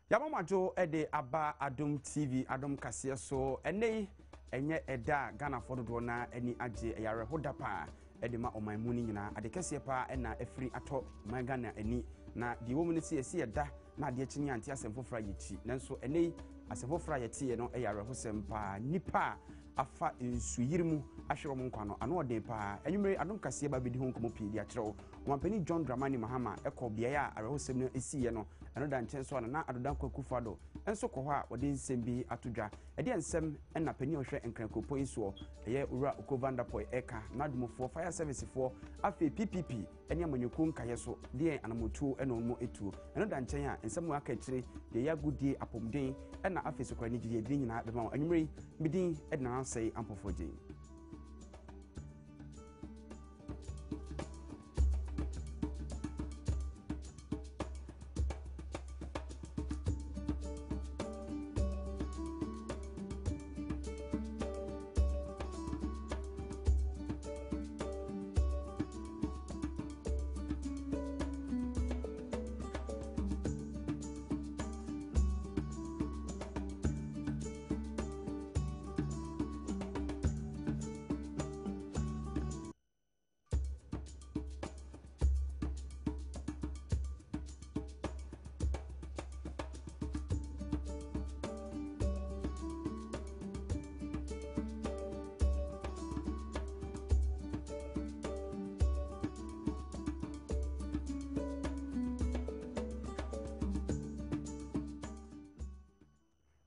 Yamamajo ede aba Adom TV Adom kase so ene enye eda Ghana fodo na ani age yare hoda pa ede ma omanmu ni nyina ade kese pa na afiri ato man Ghana ani na die wo mu ne se eda na ade akini anti asemfofra yechi nanso ene asemfofra yete no yare hosem pa nipa afa nsuyirimu ahwero mu nkwa no ano ode pa enwumere Adom kase ba bedi ho nkomo pii dia kyerɛw omanpani John Dramani Mahama ekɔ bia a arehosem no esiye no eno da nkyɛn so na adodan kwakufado enso kɔ hɔ a wɔde nsɛm bi atodwa ɛde nsɛm ɛna pani ɔhwɛ nkrankopo yi so ɛyɛ ura Okovandapoy eka na dumofo fire service fo afi PPP ɛne amanyɔku nkaye so de anamotuo ɛna ɔmo etuo eno da nkyɛn a nsɛm aka kyire de ya gudie apomden ɛna afi sokora ni gye de nyina bɛma anwumere midin ɛna ansɛe ampofo gye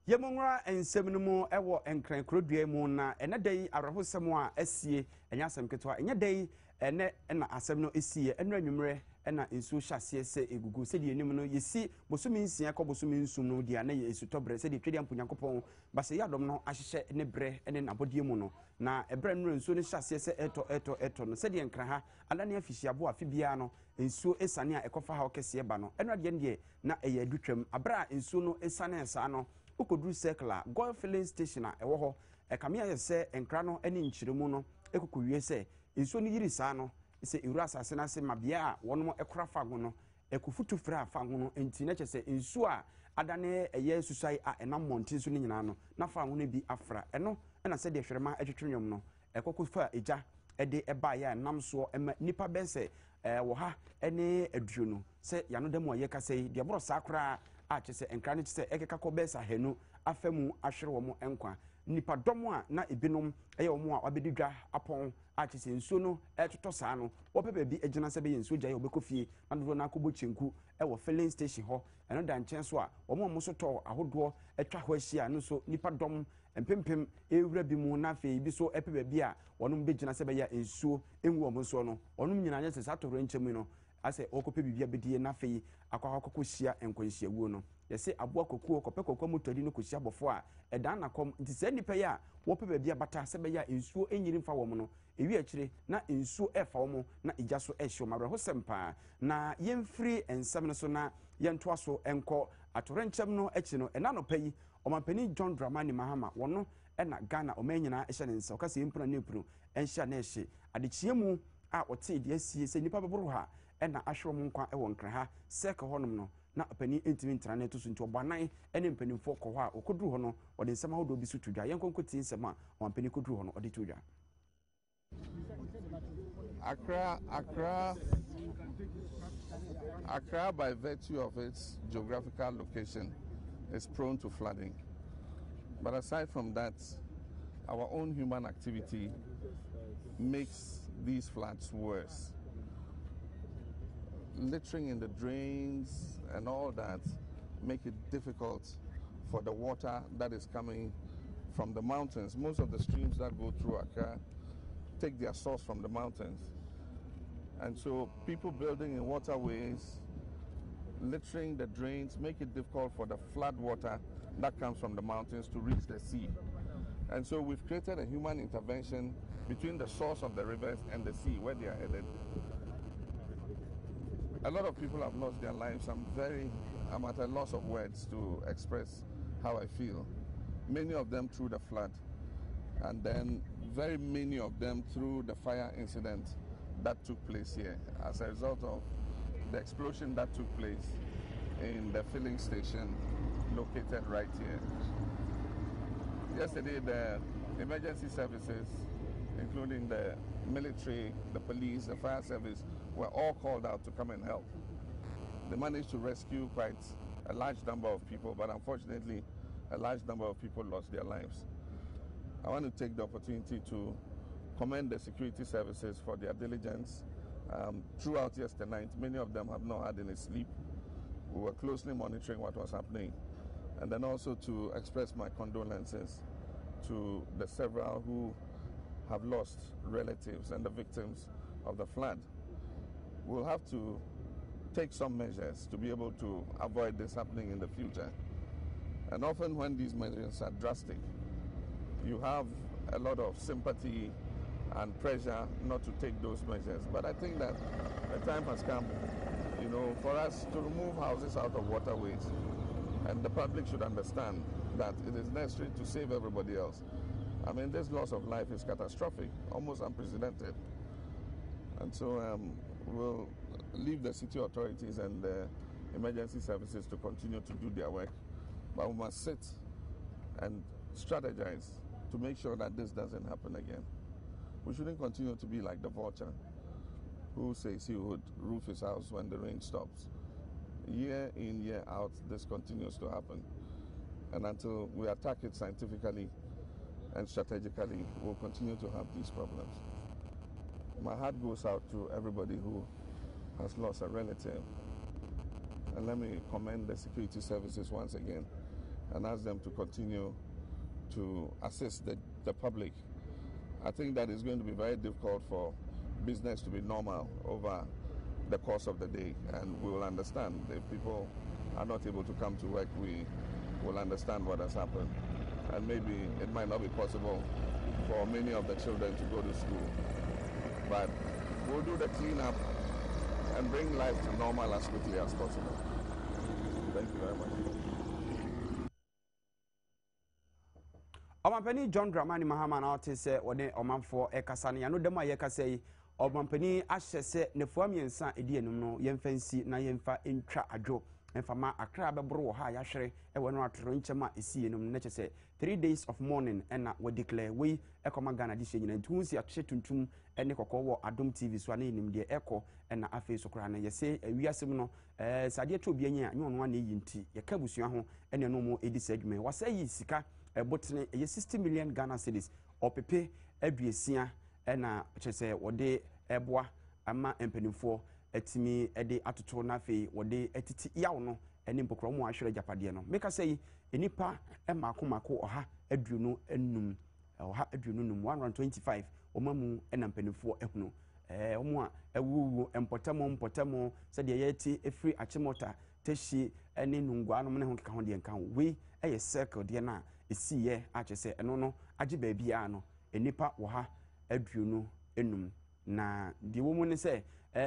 Yemonra ensem no mu ewo enkran krodua mu na ene dai arahosem a asie enya asem ketwa enya dai ene na asem no esie enra nwumre ena ensu hyase se egugu se die enim no yesi bosumi nsia kɔ bosumi nsum no dia na ye esutobre se die twedi ampunyankopɔn base yadom no ahyehye ne bre ene nabodie mu no na ebre no ensu no hyase se eto no se die nkran ha alane afihyiabo afibia no ensu esane a ekofa ha okese ba no enra de ne na eye adutwam abra ensu no esane esa no ukodru circular goil filling station a ewo ho ekamia ye se enkra no ene nkyiremu no ekokowie se ensu no yiri saa no se ewura asase na se mabia a wono ekora fa ho no ekufutu fra fa ho no enti na kyese ensu a adane eye susai a enam montin so ni nyina no na fa ho no bi afra eno na se de hwerema etwetwenwom no ekokofa eja ede eba ya nam so ema nipa bense wo ha ene aduo no se yano dem oye kasei de boro sakra a kyese enkra ne kyese ekeka ko besa henu afemu ahwere wo mo enkwa nipa dom a na ebinom eye wo mo a obedidwa apon a kyese nsuo no etoto saa no wo pepe bi agina se be nsuo gya ye obekofie na do na akobɔ chenku wo filling station ho eno da nkyɛn so a wo mo so tɔ ahodoɔ etwa ho ahia no so nipa dom empempem ewura bi mu na fe bi so epepe bi a wonom begina se be ya nsuo enwu wo mo so no wonom nyina nya se satoro nkyɛmu no ase okope bibia bedie na fe akwa hia enkwanhia wuo no yesi aboa kokuo kopɛ kokwa mutodi no kohia bofo a ɛdan na kom nti sɛ nipa ya wo pepe bia bata se be ya nsuo enyiri mfa wo mo no ewi akire na nsuo ɛfa wo mo na igya so ɛhye wo mabrɛ ho sempa na yemfiri ensɛm no so na yɛntoa so enko atorenkyɛm no akyi no ɛna no payi omanpani John Dramani Mahama wono ɛna Ghana omanyina ɛhyɛ ne nsa okase impuna ne impunu ɛnhyɛ na ɛhye adekyie mu a ɔte de asie sɛ nipa bɛboro ha ɛna ahwero mu nkwa ɛwɔ nkra ha sɛka honom no na apani entimi ntra na to so nti obanan ɛne mpanimfo kɔ hɔ a okoduru hɔ no ɔde nsɛm ahodo bi so tudwa yɛnkonkoti nsɛm a ɔmpani koduru hɔ no ɔde tudwa Accra, by virtue of its geographical location, is prone to flooding. But aside from that, our own human activity makes these floods worse. Littering in the drains and all that make it difficult for the water that is coming from the mountains. Most of the streams that go through Accra take their source from the mountains. And so people building in waterways, littering the drains, make it difficult for the flood water that comes from the mountains to reach the sea. And so we've created a human intervention between the source of the rivers and the sea where they are headed. A lot of people have lost their lives. I'm at a loss of words to express how I feel. Many of them through the flood, and then very many of them through the fire incident that took place here as a result of the explosion that took place in the filling station located right here. Yesterday, the emergency services, including the military, the police, the fire service, were all called out to come and help. They managed to rescue quite a large number of people, but unfortunately, a large number of people lost their lives. I want to take the opportunity to commend the security services for their diligence. Throughout yesterday night, many of them have not had any sleep. We were closely monitoring what was happening. And then also to express my condolences to the several who have lost relatives and the victims of the flood. We'll have to take some measures to be able to avoid this happening in the future. And often when these measures are drastic, you have a lot of sympathy and pressure not to take those measures. But I think that the time has come, for us to remove houses out of waterways. And the public should understand that it is necessary to save everybody else. I mean, this loss of life is catastrophic, almost unprecedented. And so we'll leave the city authorities and the emergency services to continue to do their work. But we must sit and strategize to make sure that this doesn't happen again. We shouldn't continue to be like the vulture who says he would roof his house when the rain stops. Year in, year out, this continues to happen. And until we attack it scientifically and strategically, we'll continue to have these problems. My heart goes out to everybody who has lost a relative. And let me commend the security services once again and ask them to continue to assist the public. I think that is going to be very difficult for business to be normal over the course of the day, and we will understand. If people are not able to come to work, we will understand what has happened. And maybe it might not be possible for many of the children to go to school. But we'll do the cleanup and bring life to normal as quickly as possible. Thank you very much. Omampani John Dramani Mahama na ote se wode omanfo ekasa ne yano dema yekasa yi omampani ahye se nefuam yensa edi enum no yemfansi na yemfa entwa adwo emfama akra bebro wo ha yahwere ewo no atoro nchema esi enum ne chese 3 days of mourning ena we declare we ekoma Ghana dishe nyina ntunsi ahye tuntum ene kokko wo Adom TV so na enim de eko ena afi so kra na yese awiasem no sade to obi anya nyono na yinti yekabusua ho ene no mo edi sadwuma wasayi sika botene 60 million Ghana cedis opepe aduesia na chese wode eboa ama empanimfo atimi ede atoto na fe wode atiti yawo no ene mpokro mo ahwere japade no meka sei enipa makomako oha aduonu enum oha aduonu num 125 omamu ena mpanimfo ehunu omo a ewuwu empotamo se de yeti efri achimota teshi ene nungwa no ne ho keka ho de nka we eye circle de na esiye achese eno no age baabia no enipa wo ha aduonu enum na de wo mu ne se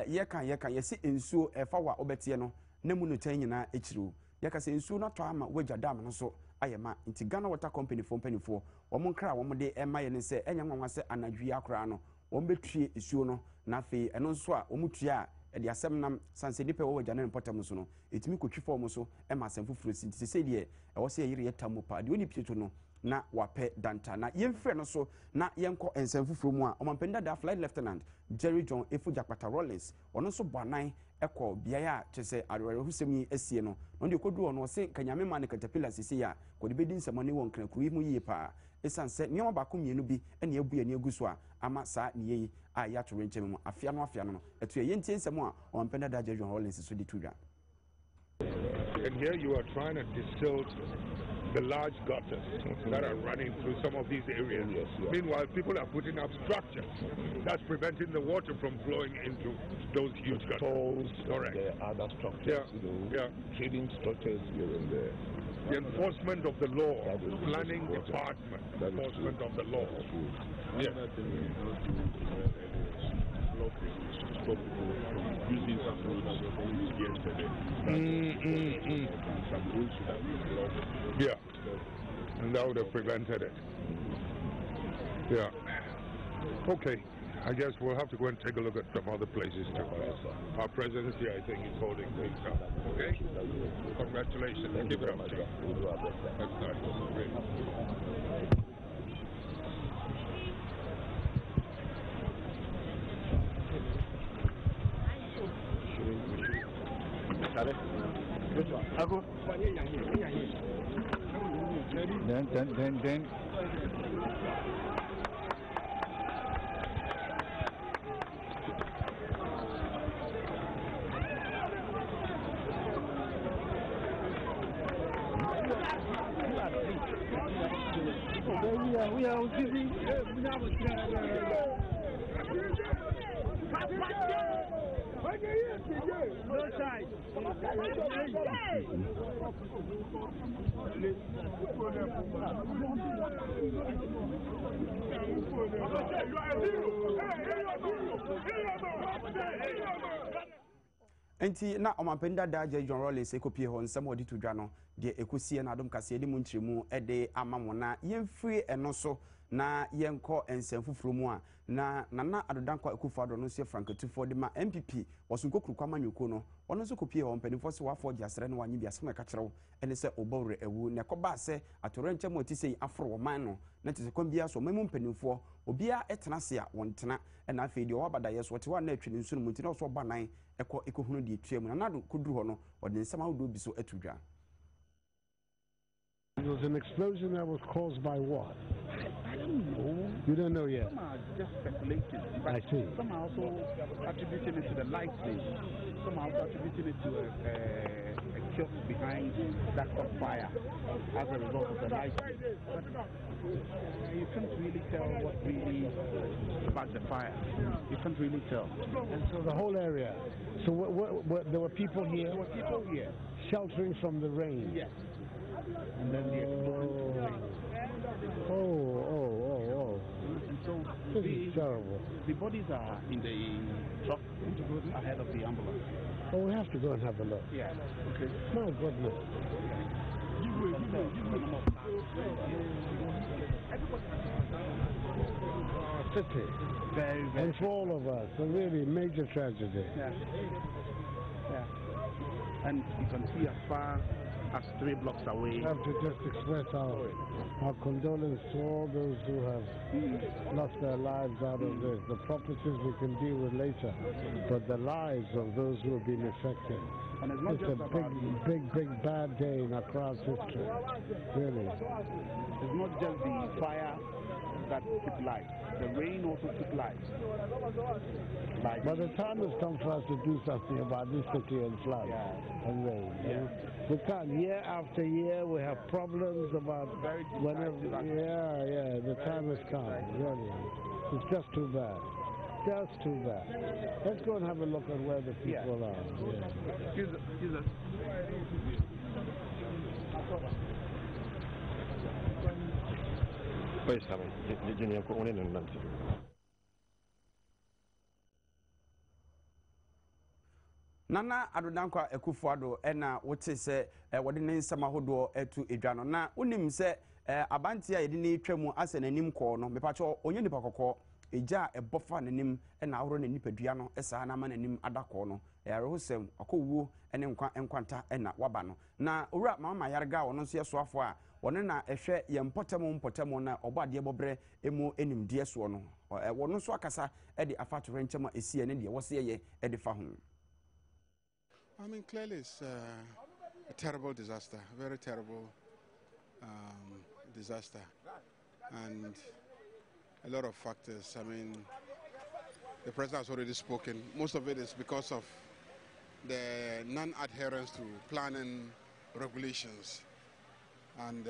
yeka yesi ensuo efa wa obetie no na mu no tan nyina echiru yeka se ensuo no to ama wagya dam no so ayema nti Ghana Water Company fo mpanifo wo mu nkra wo mu de emaye ne se enya nwanwa se anadwi akra no wo betue esuo no na fe eno nso a wo mutua de asem nam sanse dipe wo wagya na reportam so no etimi kotwi fo mu so ema asem fufuro sinti se de wo se yire yetamu pa de oni pieto no na wape danta na yemfre no so na yenko ensem fufuro mu a omampenda da flight lieutenant Jerry John Efujapata Rollins ono so boanan eko biaya a chese arwere husemi asie no no de kodu ono se kanyame ma ne caterpillar sisi ya kodi bedi nsamane won krankuru mu yie pa esanse nioma ba ko mienu bi ene abu ya ne aguso a ama saa ne yi a ya to renche mu afia no etu yentie nsem a omampenda da Jerry John Rollins so di tudwa. And here you are trying to distill the large gutters that are running through some of these areas. Yes, yeah. Meanwhile, people are putting up structures that's preventing the water from flowing into those huge gutters. Tolls, correct. There are other structures, trading structures here and there. The enforcement of the law, planning department, enforcement of the law. Yes. Stop people from using some roads yesterday. Some roads should have been blocked. Yeah. And that would have prevented it. Yeah. Okay. I guess we'll have to go and take a look at some other places too. Our presence here, I think, is holding things up. Okay? Congratulations. Keep it up. That's nice. Great. Then. We are on TV. No side. Enti na omampenda daje John Rollins ekopie ho nsem odi to dwa no de ekosie na adom kase de mu nkyeremu ede amamona yemfiri eno so na yenko ensem fufuro mu a na nana adodankwa ekufado no se franketufo de ma MPP wosunkokuru kwa manyoko no ono so kopie ho mpanifo se wafo di asere no wanyi bi asem ka kyerɛw ene se obawre ewu ne koba se atorenche mo ti sei afro wo man no na te se kwambia so memu mpanifo obia etena se a wontena ena afei de wabada yeso wote wa na atwene nsu no muti na so banan ekohunu di tuamu na nado kuduru ho no wode nsema wodo bi so atudwa. It was an explosion that was caused by what? I don't know. You don't know yet? Some are just speculating. I see. Some are also attributing it to the lightning. Some are also attributing it to a kiosk behind that caught fire as a result of the lightning. But you can't really tell what really sparked the fire. You can't really tell. And so the whole area. So there were people here? There were people here. Sheltering from the rain? Yes. And then the explosion came. Oh. And so This is terrible. The bodies are in the truck ahead of the ambulance. Oh, we have to go and have a look. Yeah. Okay. My goodness. City. Very, very. And for all of us, a really major tragedy. Yeah. And you can see as far as 3 blocks away. We have to just express our condolence to all those who have lost their lives out of this. The properties we can deal with later, but the lives of those who have been affected. And it's not It's just a big bad day in Accra's history. Really. It's not just the fire that took life. The rain also took life. Like, But the time has come for us to do something about this city and flood and rain. Yeah. We can't. Year after year, we have problems about whenever. Yeah. The time has come. Really, it's just too bad. Just too bad. Let's go and have a look at where the people are. Yeah. Excuse us. Nana adodankwa ekufuado ena wote se wode ne nsema hodo etu edwa no na unim se abanti a yede ne twam ase nanim ko no mepacho onye nipa kokko eja ebofa nanim ena ahoro na nipadua no esa na ma nanim adakọ no yarehosem akọwuo ene nkwanta ena waba no na owura mama yarga wono so yesoafo a wone na ehwe ye mpotemo na obade bobre emu enimde so no wono so akasa ede afato renchema esie ne de wose ye ede fa ho. I mean, clearly it's a terrible disaster, very terrible disaster, and a lot of factors. I mean, the president has already spoken. Most of it is because of the non-adherence to planning regulations, and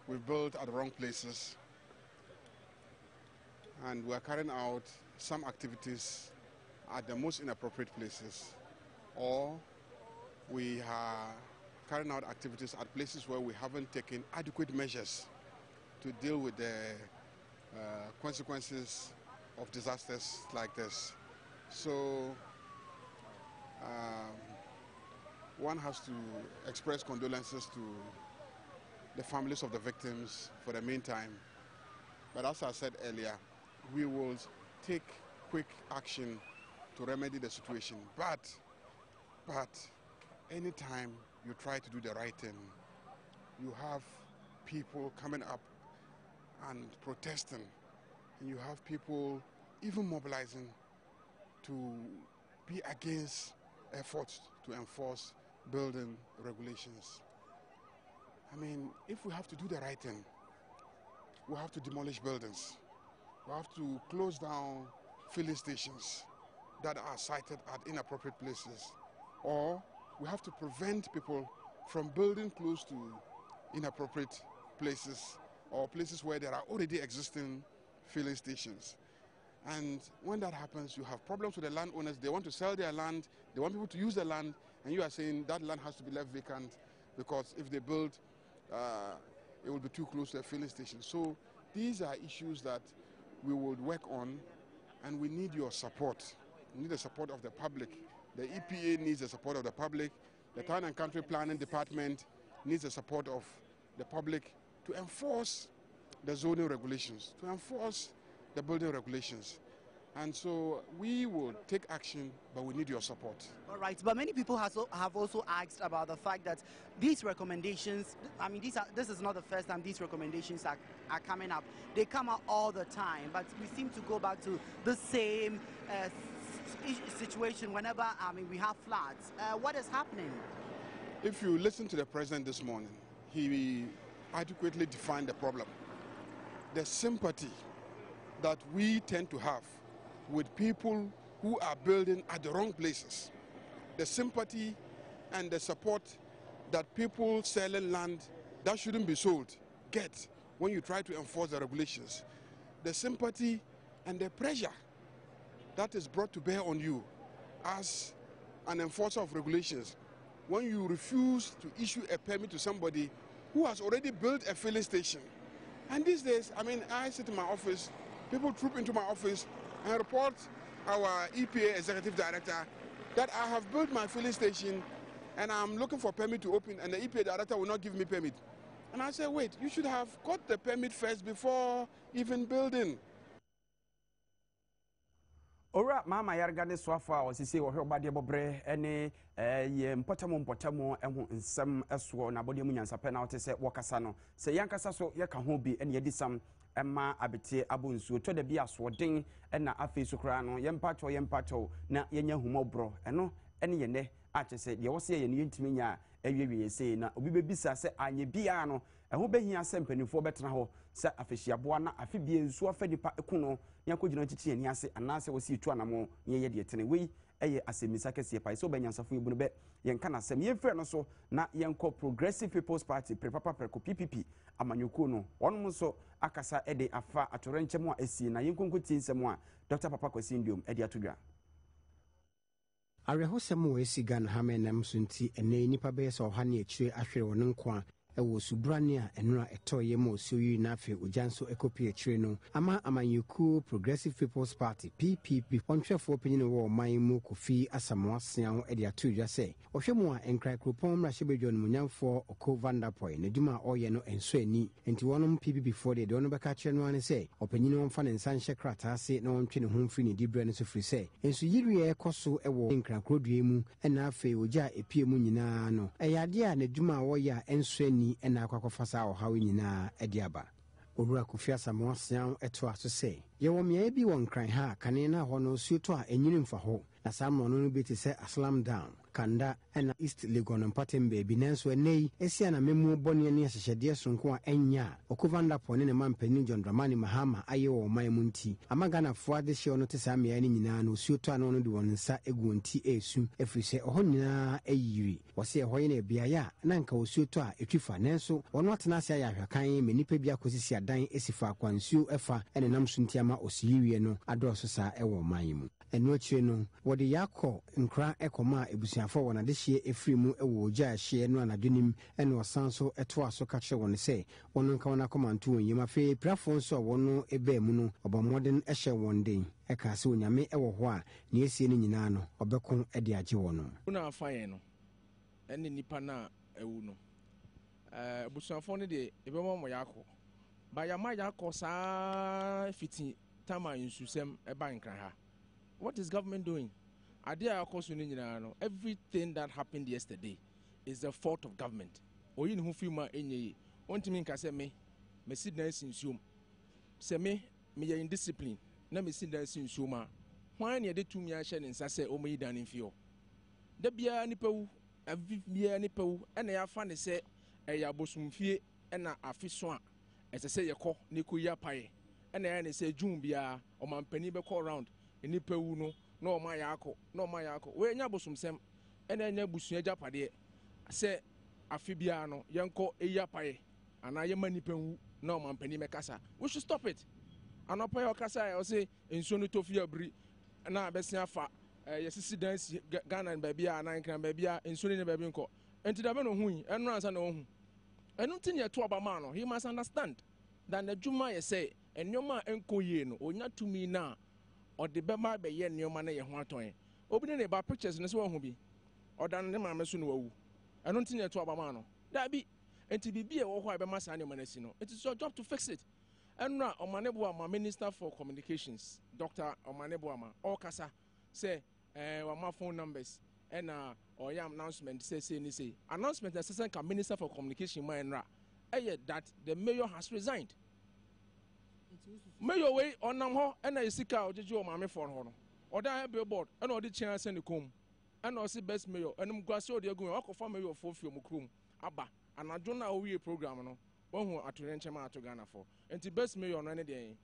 we built at the wrong places, and we are carrying out some activities at the most inappropriate places, or we are carrying out activities at places where we haven't taken adequate measures to deal with the consequences of disasters like this. So one has to express condolences to the families of the victims for the meantime. But as I said earlier, we will take quick action to remedy the situation. But anytime you try to do the right thing, you have people coming up and protesting, and you have people even mobilizing to be against efforts to enforce building regulations. I mean, if we have to do the right thing, we have to demolish buildings. We have to close down filling stations that are sited at inappropriate places. Or we have to prevent people from building close to inappropriate places or places where there are already existing filling stations. And when that happens, you have problems with the landowners. They want to sell their land, they want people to use the land, and you are saying that land has to be left vacant because if they build, it will be too close to a filling station. So these are issues that we will work on, and we need your support. We need the support of the public. The EPA needs the support of the public. The Town and Country Planning Department needs the support of the public to enforce the zoning regulations, to enforce the building regulations. And so we will take action, but we need your support. All right, but many people have also asked about the fact that these recommendations, I mean, this is not the first time these recommendations are coming up. They come out all the time, but we seem to go back to the same situation whenever, we have floods. What is happening? If you listen to the president this morning, he adequately defined the problem. The sympathy that we tend to have with people who are building at the wrong places, the sympathy and the support that people selling land that shouldn't be sold get when you try to enforce the regulations, the sympathy and the pressure that is brought to bear on you as an enforcer of regulations when you refuse to issue a permit to somebody who has already built a filling station. And these days, I sit in my office, people troop into my office and report our EPA executive director that I have built my filling station and I'm looking for permit to open, and the EPA director will not give me permit. And I say, wait, you should have got the permit first before even building. Ora mama yarga ne swafa osisi wo hwebade bobre ene ye mpotamo eho nsem eso na bode mu nyansape na wote se wokasa no se yankasa so ye ka ho bi ene ye disam ema abete abonsuo to da bi asoden na afi so kra no ye mpato na ye nya humobro eno ene ye ne achese de wo se ye ne ntimi nya awiwie sei na obi bebisa se anye bia no eho behia se mpanifo betena ho se afehyiaboa na afi bia nsuo afadipa ekuno yakogina chichi ani ase anase wo si etu anamo ye ye de tene wei eye asemisa kese pai so banyansafo ibunu be yenka na sem yemfre no so na yenko Progressive People's Party prepapa preko PPP amanyuko no wonum so akasa ede afa atorenchemu a esi na yenkonko tinsemu a Dr. Papa Kwasindiom ede atodwa Arehosem wo esi Ghana hamenam so nti ene nipa be so ha na ekire ahwere won nko ewo subrane a enura etoye ma osioyi na afi ojanso ekopi ekire no ama amanyuku Progressive People's Party PPP onhwefo panyin wo man mu Kofi Asamoah Sean ede atodwa se ohwemu a enkrai kropon mra hyebedwo no munyamfo Oko Vanderpoy na duma oye no enso ani enti wonom PPP for de ono beka kire no ane se opanyin wonfa ne nsa nhye krata ase na wontwe ne ho mfiri ne dibre no so firi se enso yiriye ekoso ewo enkrai krodua mu na afi oja epie mu nyina no eyade a na duma oye a enso ani ena akwakofasa ohawe nyina ediaba Owura Kofi Asamoah Sean eto aso se yewo mea bi won kran ha kane na ho no suoto a enyini mfa ho na samno no bi te se Aslam Down Kanda ena East Legon mpatem baby nanso enei esia na memu bone ne hyehyede sonko a enya Oko Vanderpoy ne mampani John Dramani Mahama aye wo man mu nti amagana fo ade hye no te sa mea ne nyina no suoto a no no de won nsa egu nti esu efise oho nyina ayiri wose ehoye na bia ya na nka osuoto a etwifa nanso wono atena ase ayahwakan menipa bia kosisi adan esifa kwansuo efa ene nam so nti ama osiyiwie no adroso sa ewo man mu enu akire no wode yakọ nkra ekoma ebusuafo wona de hye efrimu ewo oja hye no anadwenim ene osanso eto aso ka kire won se wono nka wona komanto wonyem afi plafon so wono ebe mu no obamoden ehye wonde eka se onyame ewo ho a ne esie ne nyina no obekon ede age wono una afaye no ene nipa na ewu no ebusuafo ne de ebemo mo yakọ ba ya ma yakọ sa fiti time in Susem a bank. What is government doing? Everything that happened yesterday is the fault of government. Or you who feel my any want to mean say me sit there in Zoom. Say me indiscipline. Na me sit there in Zoom. Why near the 2 year shed in Sase or me done in fear? The beer nipple, a beer nipple, and I find say a yabosum fee and a fish swan. As I say, you call Nikuya Pie, and I say June beer or my penny be call round in nipple no my yako, no my yako. Where yabosum sem, and then yabusia japade. Say Afibiano, yanko a yapae, and I am manipu no man penny mecasa. We should stop it. And up your casa, I say in Sonutofia Bri, and now Bessia fa. Yes, dance Ghana and baby, and I can baby, insulin baby. And to the man who and runs and own. I don't think you're to Abamano. He must understand that the Juma say, and your man and Koyen, or not to me now, or the Bema by yen your money and one toy. Opening about pictures in this one will be, or than the mamma soon. I don't think you're to Abamano. That be, and to be a why by Massano Manesino. It is your job to fix it. And now, Omanebuama, Minister for Communications, Dr. Omanebuama, or Casa, say, my phone numbers and or announcement say announcement assistant Minister for Communication that the mayor has resigned. Mayor way on Namho and I seek out the mammy for honor or that billboard and all the chance and the comb and also best mayor and Grasso they are going to offer mayor for film room Abba and I don't know a program no one who are to Renchama to Ghana for and the best mayor on any day.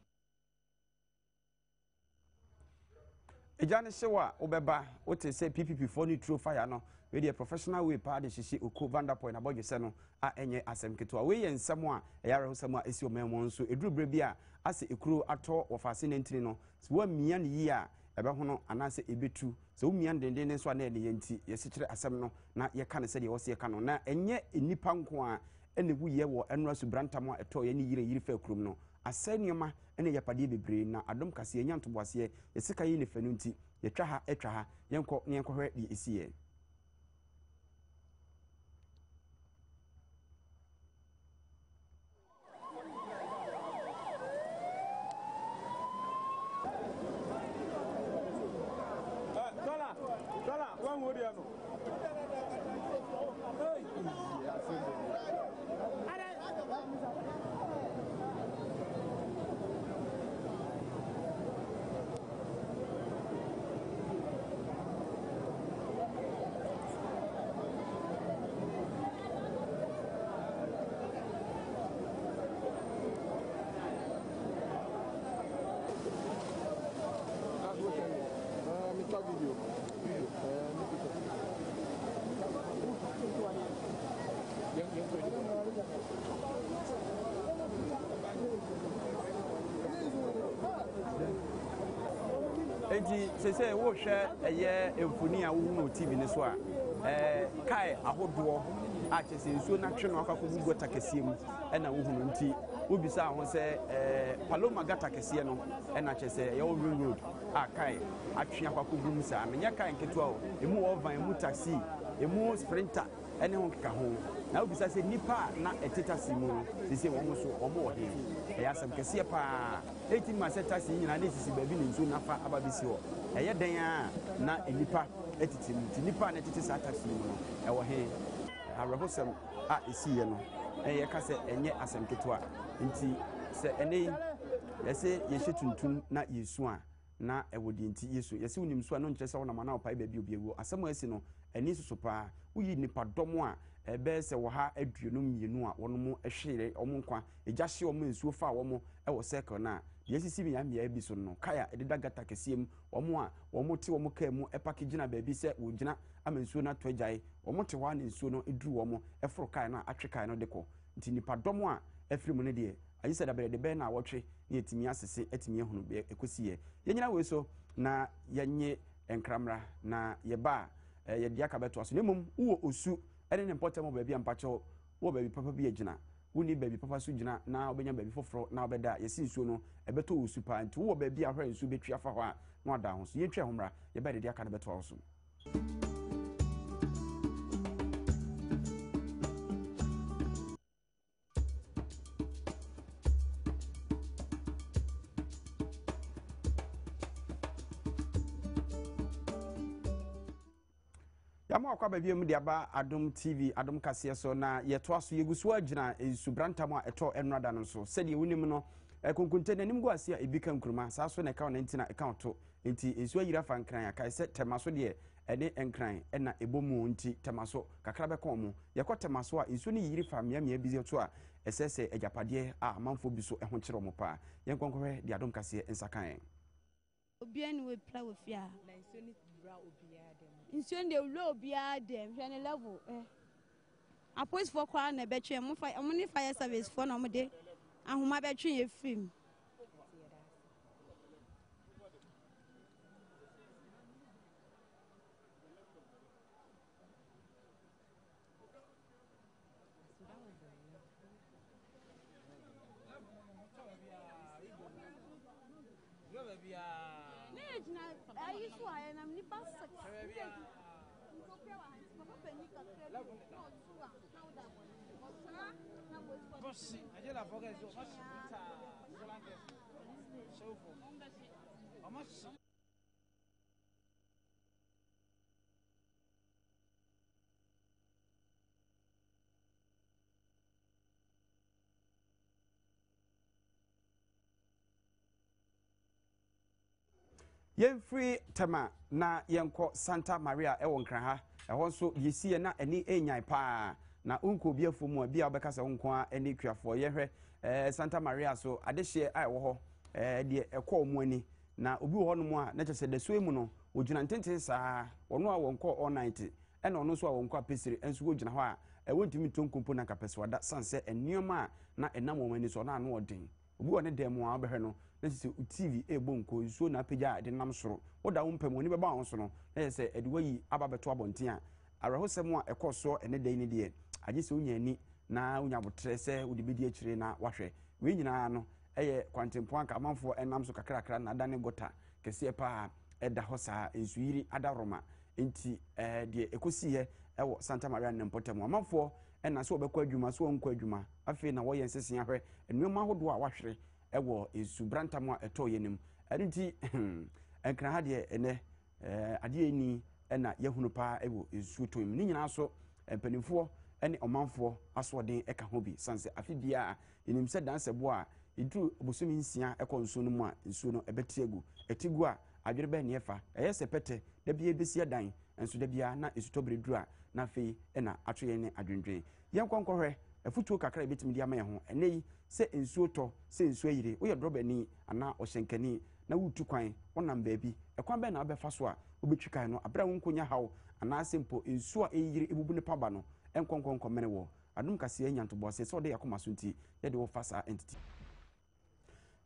Ejane Shewa Obeba, what they say PPP for new true fire no, with a professional way party she Oko Vanderpoint about your seno, enye asem keto away and someone a yaro somewhere is your man so a drew brebia as a crew at all of our sin no, so 1 million year about hono and answer a bit true, so me and the Dennis one any enti, yes, asem no, not ye can say you was your canon, na and yet in Nipankwa, and the wee war and Russell Brantamo a toy any year fair crum no. Asenioma ene yapade bebre na adom kase enya ntoboase yesika yi ne fanunti yetwa ha etwa ha yenko ne yenko hwe di esiye Dola wan wodi ano Enti sese wo hwe eye emfoni a wo no TV ne so a kai ahodo a chese nsuo na twe no akakọ gota kese mu na wo hunu nti obisa ho se Paloma gata kese no na chese ye wo road a kai atwe akakọ gum sa menya kai nketo a emu ovan emu taxi emu sprinter ene ho keka ho na obisa se nipa na eteta simu no sese wo mo so wo mo he asam kese pa 18 months taxi nyina na sisi baabi ne nsuo nafa ababisi ho eye den a na enipa etiti nipa na etiti sa taxi mu no ewo he arahosem a esiye no eye ka se enye asam keto a nti se ene yese yehye tuntum na yesu a na ewodi nti yesu yese unim so a no nkyere se wona mana opai baabi obiawo asam asi no eni susu pa uyi nipa domo a ebe se wo ha aduonum mienu a wono mu ehwere omo nkwa eja hye omo nsuo fa wo mo ewo circle na yesisi bi ya mia bi so no kaya ededa gata kesiem omo a womo te womo ka mu epake gina baabi se wo gina ama nsuo na to agyae womo te wa na nsuo no eduru womo eforo kai na atwe kai no deko nti nipa domo a efiri mu ne de ayisa da bere be na wotwe ne etimi asese etimi ehunu be ekosiye yenyina we so na yenye enkramra na yeba ye dia ka beto aso nemum wo osu ene ne mpɔtɛ mo baabi ampacho wo baabi papa bi agina woni baabi papa so gina na obenya baabi foforo na obeda yesi nsuo no ebeto wo su pa nti wo baabi ahwɛ nsuo betwa fa hɔ a na ɔda ho so yɛtwa ho mra ye ba de dia ka beto aso Yama kwa baby mu aba Adom TV Adom kase so na yeto aso yeguso agina subrantam a eto enrada no so sede wonim no konkunte nanim go ase a ebika nkuruma sa so na ka na ntina account nti ensu ayira fa nkran aka se temaso de ene enkran na ebomu nti temaso kakra be kon mu yekọ temaso a ensu ni yiri fa miamia bi to a esese ejapade a manfo bi so eho kire mo pa yenkonkohwe de Adom kase ensakan obiani we play with ya na ensu ni bra obiara dem ensu de low obiara dem hwe ne level a police for kwa na betwe mo ni fire service for na mo de ahoma betwe ye film Free tema na yenko Santa Maria ewo nkran ha ehon so yesi na eni enyan pa na unko biafo mu bia obekasa unko a eni kuafo yehwe Santa Maria so adehye a ewo ho de ekọ mu ani na obi ho no mu a na chese deso emu no ogina ntenten saa ono a wonko all night ena ono so a wonko apesiri enso ogina ho a ewontimi tonkompo na kapeswada sanse enioma na enam omani so na ano odin obi woni dem a obehwe no na se TV ebo nko nsuo na apagya de nam soro woda wo mpam oni beba wo so no na se ediwayi aba beto abonten a arahosem a ekoso ene dan ni de agye se unya ani na unya botre se udi bedi akire na wahwe we nyina no eye kwantempo anka amanfo enam so kakrakra na dane gota kese pa eda hosa ensuiri adaroma enti de ekosiye ewo Santa Maria nempotem amanfo ena so obekọ adwuma so onko adwuma afi na wo yensese ahwe enuoma hodo a wahwe ewo subrantam a eto yenim enti enkran ha de ene ade eni na yahunu pa ewo nsutom ni nyina so empanimfo ene omanfo asoden eka ho bi sanse afi bia enim se dansebo a edu obosumi nsia ekọ nsuo no mu a nsuo no ebetiagu etigu a adwere be ne efa eyese pete da bia besia dan enso da bia na esutobere duru a na fei na atwe ne adwendwen yenkwankohwe afutuo kakra betimi dia ma ho enei se nsuo to se nsuo yire wo ye drobani ana ohyenkani na wutu kwan wonam baabi ekwan be na abefa so a obetwikan no abra wonkonya hawo ana sempo nsuo a eyire ebubu ne paba no enkonkonko mene wo Adom kase anyantobo se de yakoma so nti ye de wo fasa entity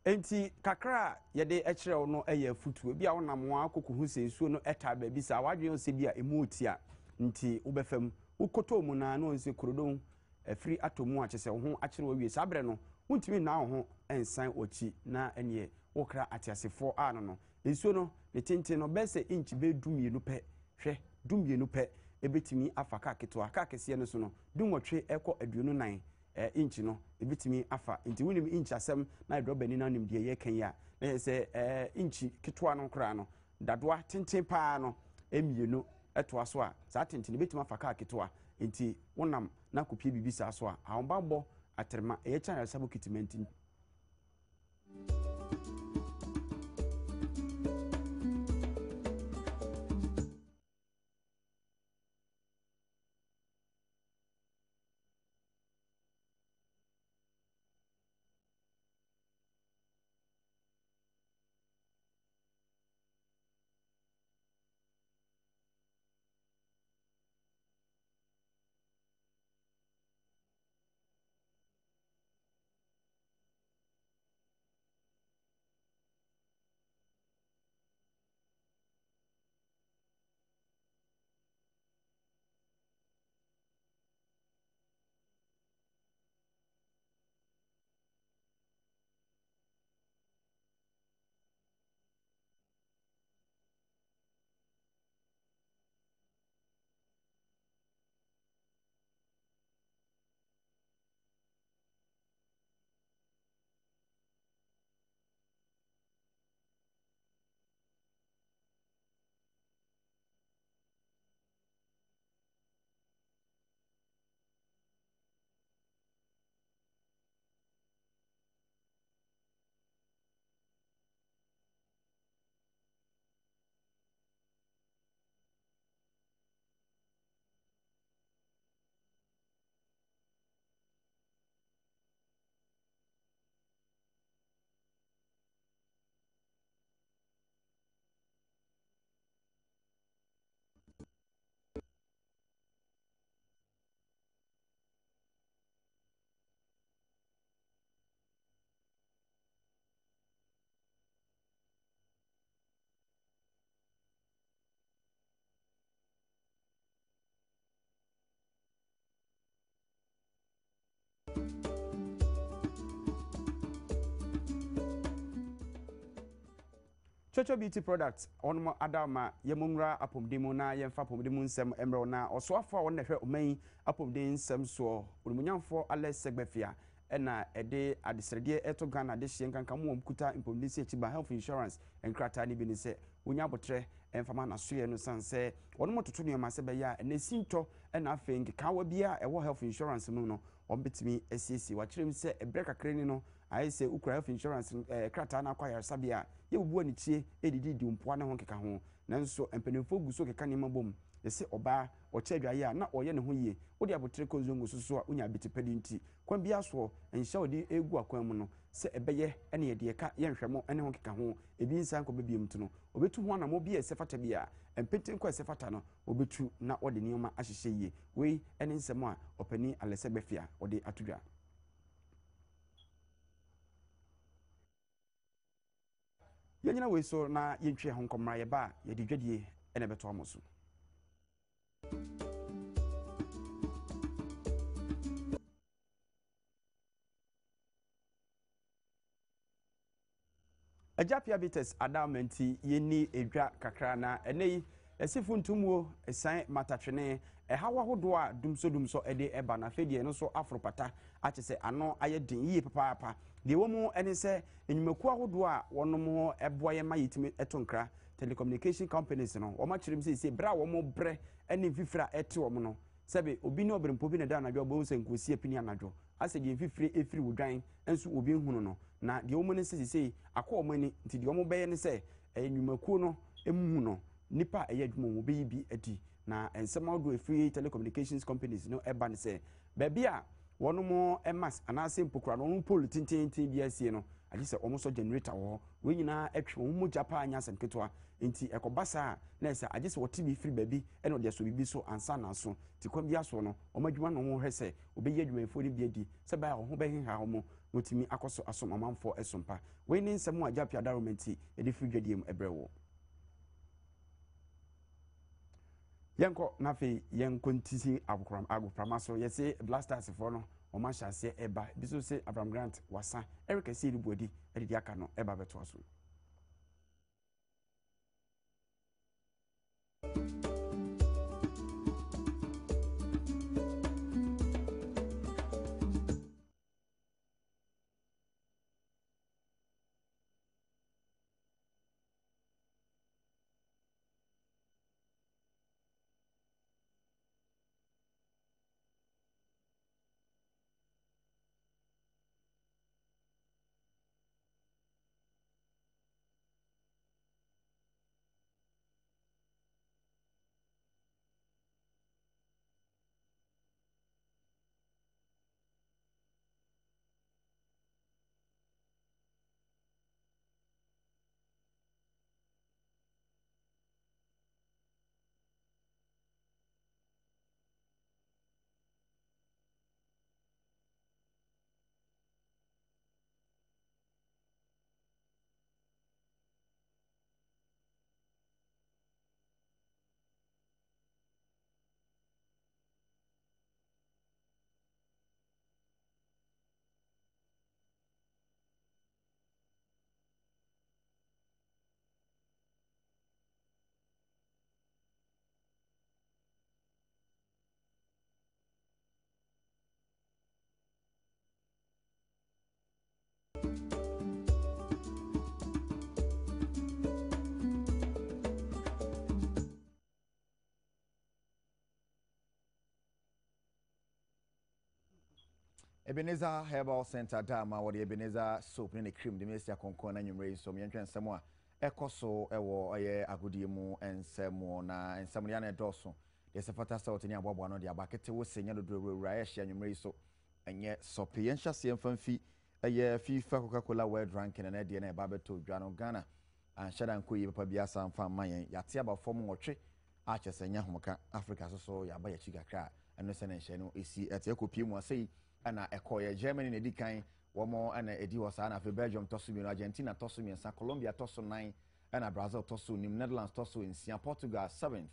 enti kakra ye de ekire no eye afutuo bia wonam wa akokohu se nsuo no eta baabi sa wadwen o se bia emu otia nti wobefam ukoto mu na no nse krodon afiri atomu a chese wo ho akire wawie sabre no wuntimi na wo ho ensan ochi na enie wokra atiasefo a no nsuo no ne tenten no bese inchi be dumienu pe hwe dumienu pe ebetimi afa ka keto ka kese no so no dumwotwe ekọ aduonu nan inchi no ebetimi afa nti wunim inchi asem na drobani na nim de ye kan ya na se inchi keto no kra no dadoa tenten pa no emienu eto aso a sa tenten ebetimi afa ka keto nti wonam na kopie bibisa so a ahomba aterma eye channel sabo kitimenti Chocho beauty products on Adama Yemumra apomdemu na yemfa apomdemu nsem emro na osoafo won hwe oman apomden nsem so onimunyamfo ale segbefia na ede adesrede eto Ghana de hye nkanka mo kuta impomden si echiba health insurance enkrata ni bi ni se wonya botre emfama na soye no sanse won mototo ne ma se be ya na sinto na afen kawa bia ewo health insurance mu no ombetimi asiesi wa kirem se ebre kakra ni no ayi se ukra health insurance krata na akwa yarsabia ye bubu ani tie edidi di mpoa ne ho keka ho nanso empanimfo gu so keka ne mabom yese oba oche adwaye a na oye ne ho yie odi abotre kozongo so a unya bitipedi nti kwan bia so enhya odi egu akwan mu no se ebeye ene ye de ka ye nhwemo ene ho keka ho ebi nsan ko bebiem tu no obetu ho na mo bia sefata bia empeten ko sefata no obetu na odi nioma ahyehye yie wei ene nsem a opani alese befia odi atudwa yanyina we so na yentwe ho nkomra ye ba ye di dwadie ene beto amoso Ajapia bites adamenti yeni edwa kakra na enei esifu ntumuo esan matatwene ehawa hodo a dumso ede eba na fedie no so afropata achese ano aye din yi papa de womu ene se enyumaku ahodo a wonom eboye ma yitimi etonkra telecommunication companies no woma chirim se bra womo bre ene fifira ete womo no sebe obi ne obrempo bi na da anadwo bo se nkosi apini anadwo ase de fifire efiri wodwan enso obi hunu no na de womu ne se akọ omani nti de womu beye ne se enyumaku no emuhu no nipa eye adwuma wo beyi bi adi na ensema odo efiri telecommunications companies no eba ne se baabi a wonom emas anase mpokura no pole tintintin bi asie no adi se omo so generator wo we nyina etwe wo mu japa anya semketwa nti ekobasa na ese adi se wotibi firi baabi ene ode so bibi so ansa na so ti kwa bia so no omo adwuma no ho hwese obeyi adwuma efo ni bi adi se ba ho be henha homo motimi akoso asom amanfo esompa we ni nsem a japia daromenti edi firi dwadiem ebrewo yanko nafe yanko ntisi agoprama so yese blasters for no o ma hyase eba biso se Abraham Grant wasa Eric Asiri Bodi edidi aka no eba beto aso Ebenezer Herbal Center dama wode Ebenezer soap ne cream de mesia konkon na nwumre so me ntwe nsemo a ekoso ewo oye agodie mu ensemo na ensemo ya na edoso de sefata salt ni abobo no de abakete wo senya do rura ya hye nwumre so enye sope yen hyase mfamfi eye FIFA Coca-Cola World Ranking na de na eba beto dwa no Ghana anhyada nkoyi papa bia samfa mayen yate aba fom nwotwe a chesenya homoka Africa so ya ba ya chigakra eno se na hye no esi ete ekopie mu asei ana ekoye Germany na edikan womo ana edi wasa na fe Belgium toso mi Argentina toso mi nsa Colombia toso 9 ana Brazil toso nim Netherlands toso nsia Portugal 7th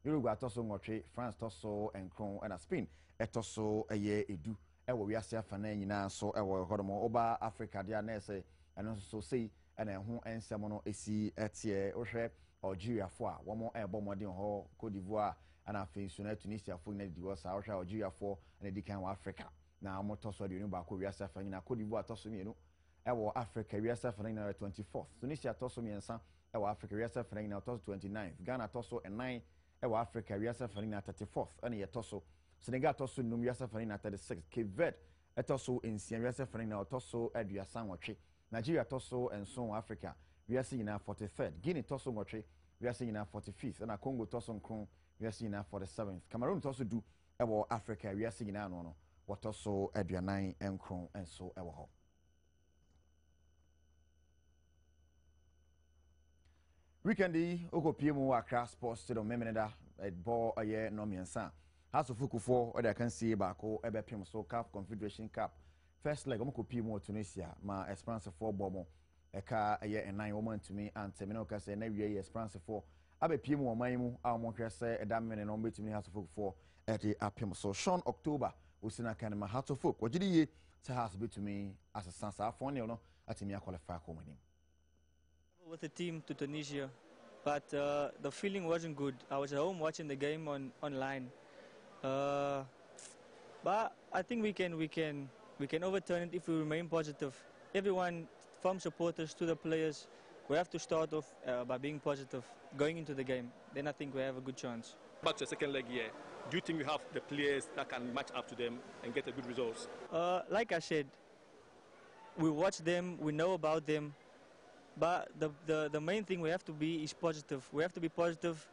Uruguay toso ngotwe France toso enkron ana Spain etoso eye edu ɛwɔ wiase afa na nyinaa so ɛwɔ hɔ nom ɔba Africa deɛ na ɛsɛ ɛno nso so sei ɛna ɛho nsɛm no esi ɛteɛ wohwɛ Algeria fo a wɔn ɛbɔ mmɔden hɔ Cote d'Ivoire ana afei nso na Tunisia fo na di wɔ saa wohwɛ Algeria fo na di kan wɔ Africa na wɔn tɔ so aduonu baako wiase afa nyinaa Cote d'Ivoire tɔ so mmienu ɛwɔ Africa wiase afa nyinaa 24th Tunisia tɔ so mmiɛnsa ɛwɔ Africa wiase afa nyinaa tɔ so 29th Ghana tɔ so 9 ɛwɔ Africa wiase afa nyinaa 34th ɛna yɛ tɔ so Senegal tɔ so num wiase afa nyinaa 36th Cape Verde ɛtɔ so nsia wiase afa nyinaa tɔ so aduasa nwɔtwe Nigeria tɔ so nson Africa wiase nyinaa 43rd Guinea tɔ so nwɔtwe wiase nyinaa 45th ɛna Congo tɔ so nkron wiase nyinaa 47th Cameroon tɔ so du ɛwɔ Africa wiase nyinaa no wɔtɔ so aduanan nkron nso ɛwɔ hɔ. Weekend yi okopie mu Accra Sports Stadium memeneda ball aye no miensa House of Fukufo or the can see baako ebepim so CAF Confederation Cup first leg omokopie mu Tunisia ma Esperance 4 bomo eka aye en 9 woman to me and terminal ka say na wie Esperance 4 abepie mu oman mu a omhwe say eda mene no betimi House of Fukufo e de apim so Sean October usina kan ma House of Fuk wogidi ye to House betimi as a sansa afon no atimi qualify ko manim with the team to Tunisia, but the feeling wasn't good. I was at home watching the game online, but I think we can overturn it if we remain positive. Everyone, from supporters to the players, we have to start off by being positive going into the game. Then I think we have a good chance. Back to the second leg here, do you think we have the players that can match up to them and get a good results? Like I said, we watch them, we know about them. But the main thing we have to be is positive. We have to be positive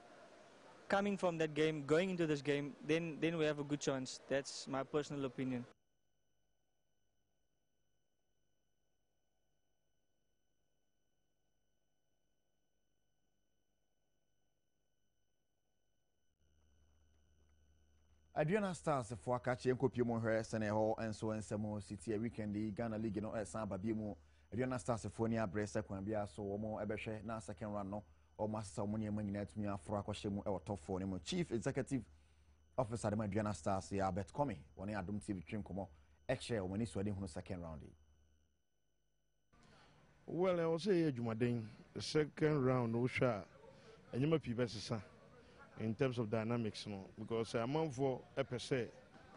coming from that game, going into this game, then we have a good chance. That's my personal opinion. Adriana Stars for Akachi and Kopi Moher, Seneho, and so and Samo City weekend, the Ghana League, no San Babimu, Adriana Stars for near Bresa, Quambia, so more Ebeshe, now second run, no, or Master Money Money Net me for Akwashemu or top four, Chief Executive Officer of Adriana Stars, yeah, bet Comi, one Adom TV Trim Como, extra when he's wedding on the second round. Well, I will say, Jumading, the second round, no shot, and you might be better, sir. In terms of dynamics, no, because a month for a per se,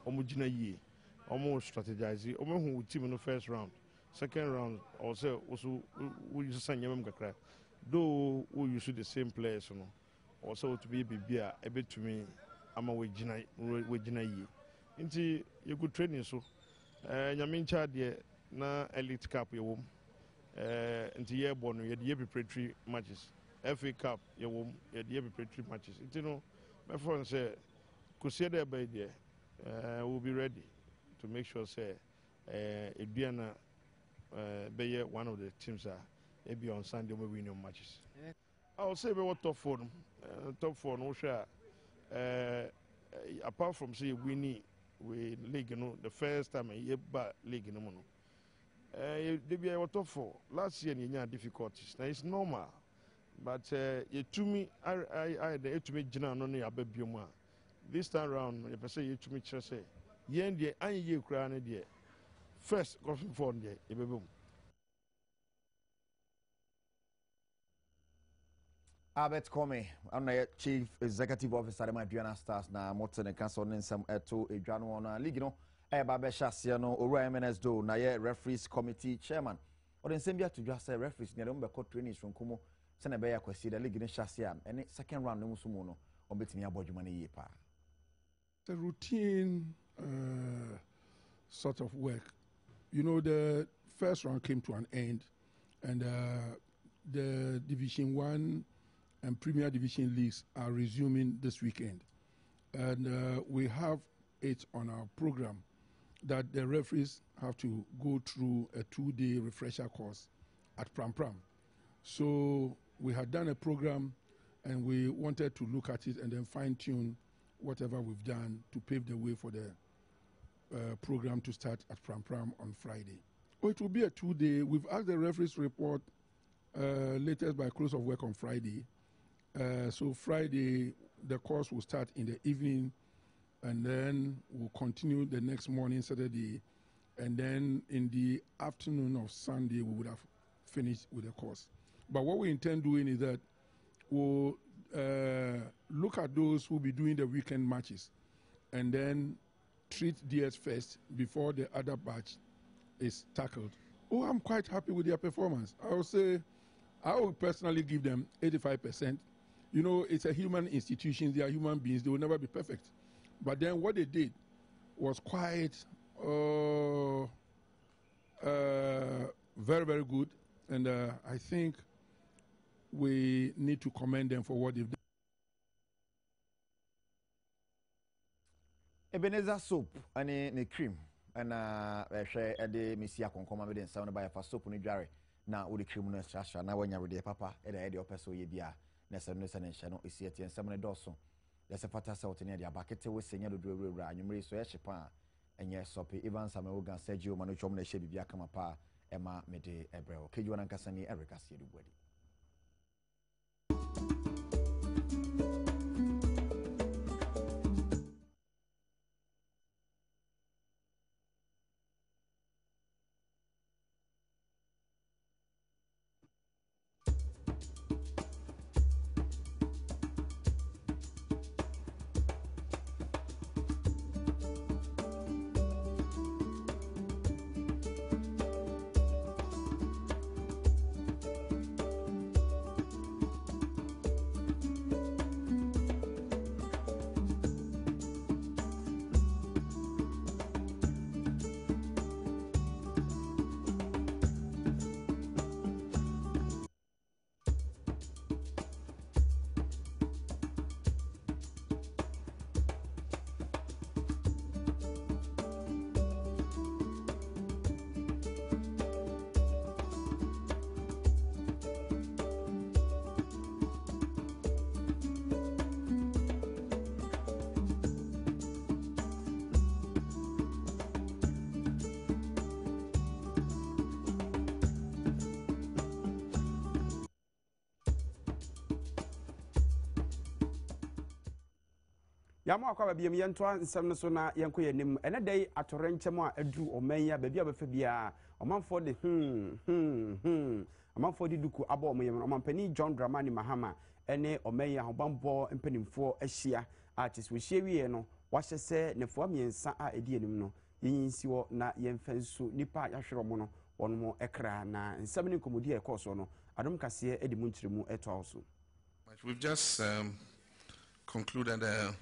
almost strategizing, almost team in the first round, second round, also we use the same kakra. Though we use the same players, no, also to be a bit to me, I'm a wejina ye. Into you good training so, Yamin Chad ye na elite cup ye wom, into year born, ye the preparatory matches. FA Cup, you will preparatory matches. You know, my friend said, could see there by there, we'll be ready to make sure, say, it be one of the teams that be on Sunday we win your matches. I'll say we were top four, no share. Apart from say winning we league, you know, the first time a year back league, you know, they be our top four. Last year, you had difficulties. Now it's normal. But you to me, I to me, Jina no ne ababioma. This time round, you say you to me, say, yen de an ye crown de first coffee for de ebebum. Albert Comey, I'm the Chief Executive Officer of my Adriana Stars na Morton and Council in some to a January League, no, Babesha Siano, or MNS do, na ye referees committee chairman. Or in Sambia to just say referees, near the court trainings from Kumo. Send a bear question the league in Shasia and second round no musumono on betting about your money yepa. The routine sort of work. You know, the first round came to an end, and the Division 1 and Premier Division leagues are resuming this weekend. And we have it on our program that the referees have to go through a 2-day refresher course at Pram Pram. So we had done a program and we wanted to look at it and then fine-tune whatever we've done to pave the way for the program to start at Pram Pram on Friday. Oh, it will be a 2-day. We've asked the referees to report latest by close of work on Friday. So Friday, the course will start in the evening and then we'll continue the next morning, Saturday, and then in the afternoon of Sunday, we would have finished with the course. But what we intend doing is that we'll look at those who will be doing the weekend matches, and then treat theirs first before the other batch is tackled. Oh, I'm quite happy with their performance. I would say I would personally give them 85%. You know, it's a human institution. They are human beings. They will never be perfect. But then what they did was quite very, very good. And I think we need to commend them for what they've done. Ebenezer soap ane ne cream na ehwe ede mesi akonkoma me den sound by fa soap no dware na wo de cream no sha na wanya de papa e da e de opeso ye bia na se no se ne hye no esi etie nsem ne doso ya se fata se wote ne de abakete we senya do ewura anwumre so ye hyepa enye sope even samewo gan Sergio mano chom na hye bibia kama pa ema me de ebreo keju na nkasa ni Erica Siedu Bwadi. Yamu akwa bia yentwa nsem no so na yenko yanim ene dai atorenkyem a adu omanya ba bia befa bia omanfo de omanfo de duku aba omanyem omanpani John Dramani Mahama ene omanya hobambo mpanimfo ahia a cheswe hie wie no wahye se nefo amiensa a edi anim no yinsi wo na yemfa nsu nipa yahwere mo no wono ekra na nsem ne komodi ekoso no adom kase edi mu nkyiremu eto awso. We've just concluded a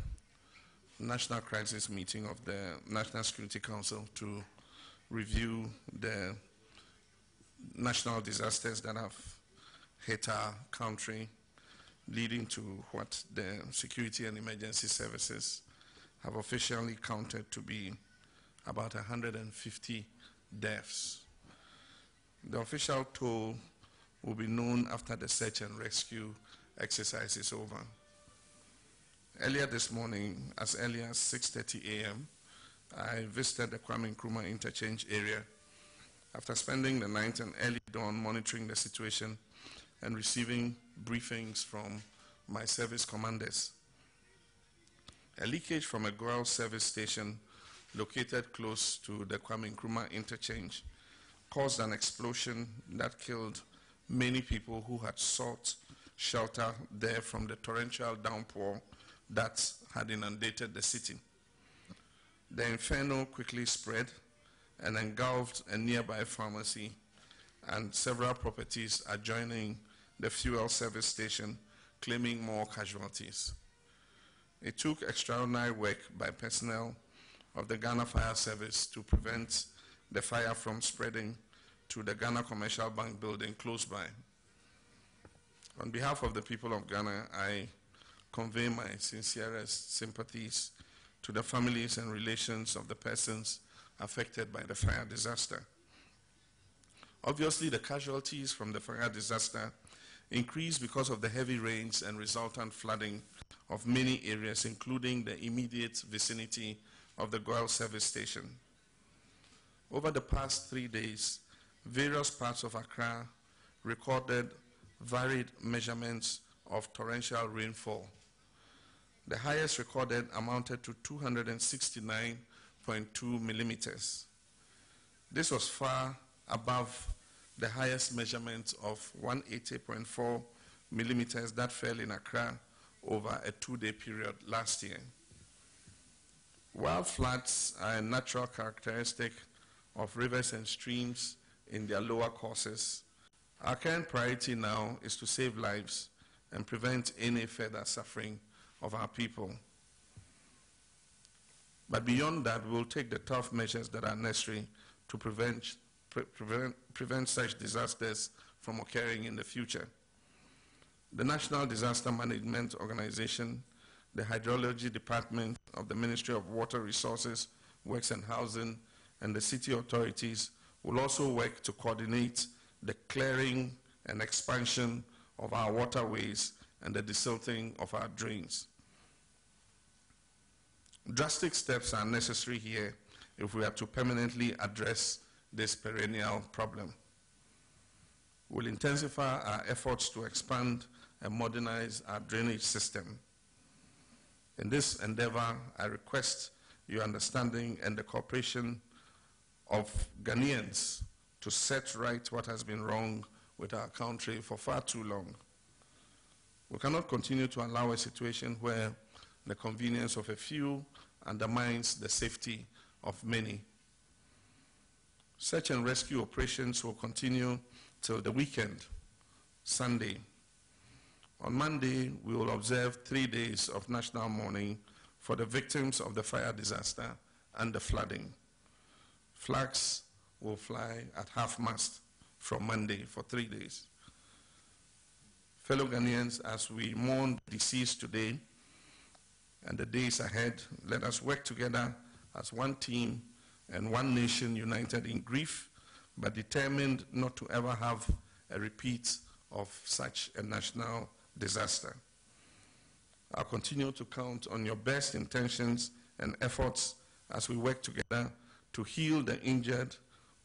national crisis meeting of the National Security Council to review the national disasters that have hit our country, leading to what the security and emergency services have officially counted to be about 150 deaths. The official toll will be known after the search and rescue exercise is over. Earlier this morning, as early as 6:30 a.m., I visited the Kwame Nkrumah interchange area after spending the night and early dawn monitoring the situation and receiving briefings from my service commanders. A leakage from a ground service station located close to the Kwame Nkrumah interchange caused an explosion that killed many people who had sought shelter there from the torrential downpour that had inundated the city. The inferno quickly spread and engulfed a nearby pharmacy and several properties adjoining the fuel service station, claiming more casualties. It took extraordinary work by personnel of the Ghana Fire Service to prevent the fire from spreading to the Ghana Commercial Bank building close by. On behalf of the people of Ghana, I convey my sincerest sympathies to the families and relations of the persons affected by the fire disaster. Obviously, the casualties from the fire disaster increased because of the heavy rains and resultant flooding of many areas, including the immediate vicinity of the Goil service station. Over the past 3 days, various parts of Accra recorded varied measurements of torrential rainfall. The highest recorded amounted to 269.2 millimeters. This was far above the highest measurement of 180.4 millimeters that fell in Accra over a 2-day period last year. While floods are a natural characteristic of rivers and streams in their lower courses, our current priority now is to save lives and prevent any further suffering of our people. But beyond that, we will take the tough measures that are necessary to prevent such disasters from occurring in the future. The National Disaster Management Organization, the Hydrology Department of the Ministry of Water Resources, Works and Housing, and the city authorities will also work to coordinate the clearing and expansion of our waterways and the desilting of our drains. Drastic steps are necessary here if we are to permanently address this perennial problem. We'll intensify our efforts to expand and modernize our drainage system. In this endeavor, I request your understanding and the cooperation of Ghanaians to set right what has been wrong with our country for far too long. We cannot continue to allow a situation where the convenience of a few undermines the safety of many. Search and rescue operations will continue till the weekend, Sunday. On Monday, we will observe 3 days of national mourning for the victims of the fire disaster and the flooding. Flags will fly at half-mast from Monday for 3 days. Fellow Ghanaians, as we mourn the deceased today and the days ahead, let us work together as one team and one nation united in grief, but determined not to ever have a repeat of such a national disaster. I'll continue to count on your best intentions and efforts as we work together to heal the injured,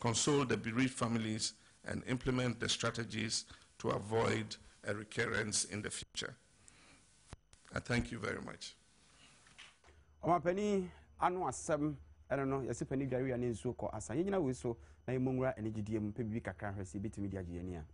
console the bereaved families, and implement the strategies to avoid a recurrence in the future. I thank you very much. Omapani anu asem no yesi pani dware ya nensu ko asa yegyina we so na yemongura enegidie mu pebi kakra hwese bitimi dia giani a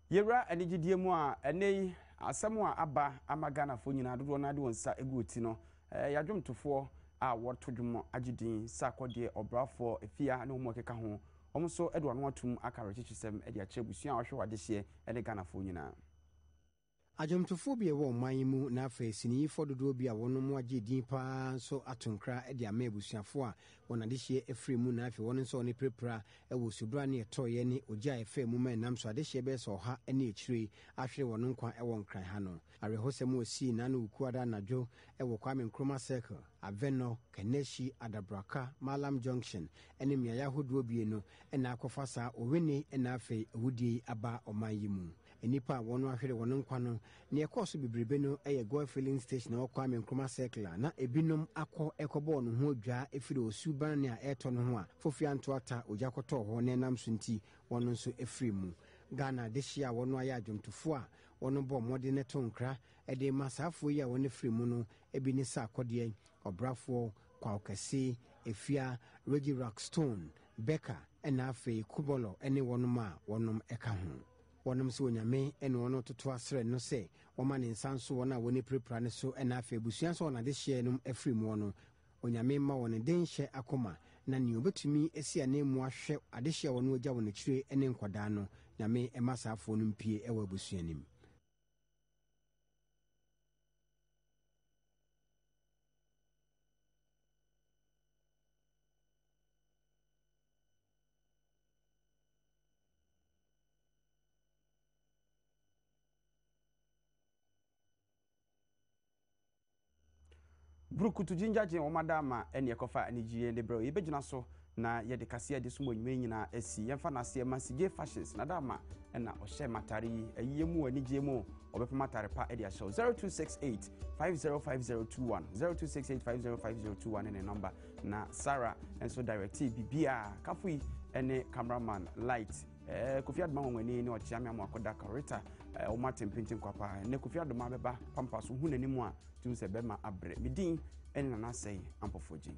Yewra enigidie mu a enei asem a aba amagana fo nyina dodo na de wonsa eguoti no yadwomtofo a wotodwom agidin sakode obrafo efia ne homo keka ho omso edo no atum akare chichisem e de achebusu a ohwe wade hye ene gana fo nyina Ajomtofo bi ewo man mu na afa siniyifo dodo bi a wono mu agye din pa so atonkra de ama abusuafo a wonade hye efre mu na afa wono so ne prepra ewo subra ne etoye ne ogya efa mu man nam so ade hye be so ha ne echire ahwere wono nkwa ewo nkran ha no arehosem osi na na ukuada najo ewo Kwame Nkrumah Circle Aveno Keneshi Adabraka Malam Junction ene miaya hodo bi no na akofa sa owene na afa ewudi aba oman yimu enipa wono ahwere wono nkwa no ne ekoso bibrebe no eye go filling station na Kwame Nkrumah Circle na ebinom akọ ekobo no ho dwa efiri osuban ne a eto no ho a fofia ntoata ojakoto ho ne nam sunti wono nso efiri mu Ghana de hia wono aya adwomtofo a wono bo mode ne tonkra ede masafo yi a wono efiri mu no ebi ne sa akode obrafo kwa okase efia Reggie Rockstone Becca ena afi Kubolo ene wonom a wonom eka ho wonom se onyame ene wono toto asre no se woma ne nsanso wona woni prepra ne so ena afi busuan so na de hye num afiri mu wono onyame ma woni den hye akoma na ne obetumi esia na mu ahwe ade hye wono ogya wono kire ene nkoda no nyame emasafo no mpie ewa busuanim. Brukutu jinjaje o madama ene ekofa anijie ne bro yebegyina so na yede kase ade sumo nyime nyina asi yemfa na se masije fashions na dama na o hye matari ayemu anijie mu obefa matari pa ade ahye 0268 505021 0268 505021 ne number na Sarah enso directive bibia kafui ene cameraman light Kofi Adoma woni ne o chiame amokoda corita o matem pintin kwapa ne Kofi Adoma beba pampas hu nanimu a tum se bema abre midin ene na sei ampofoji.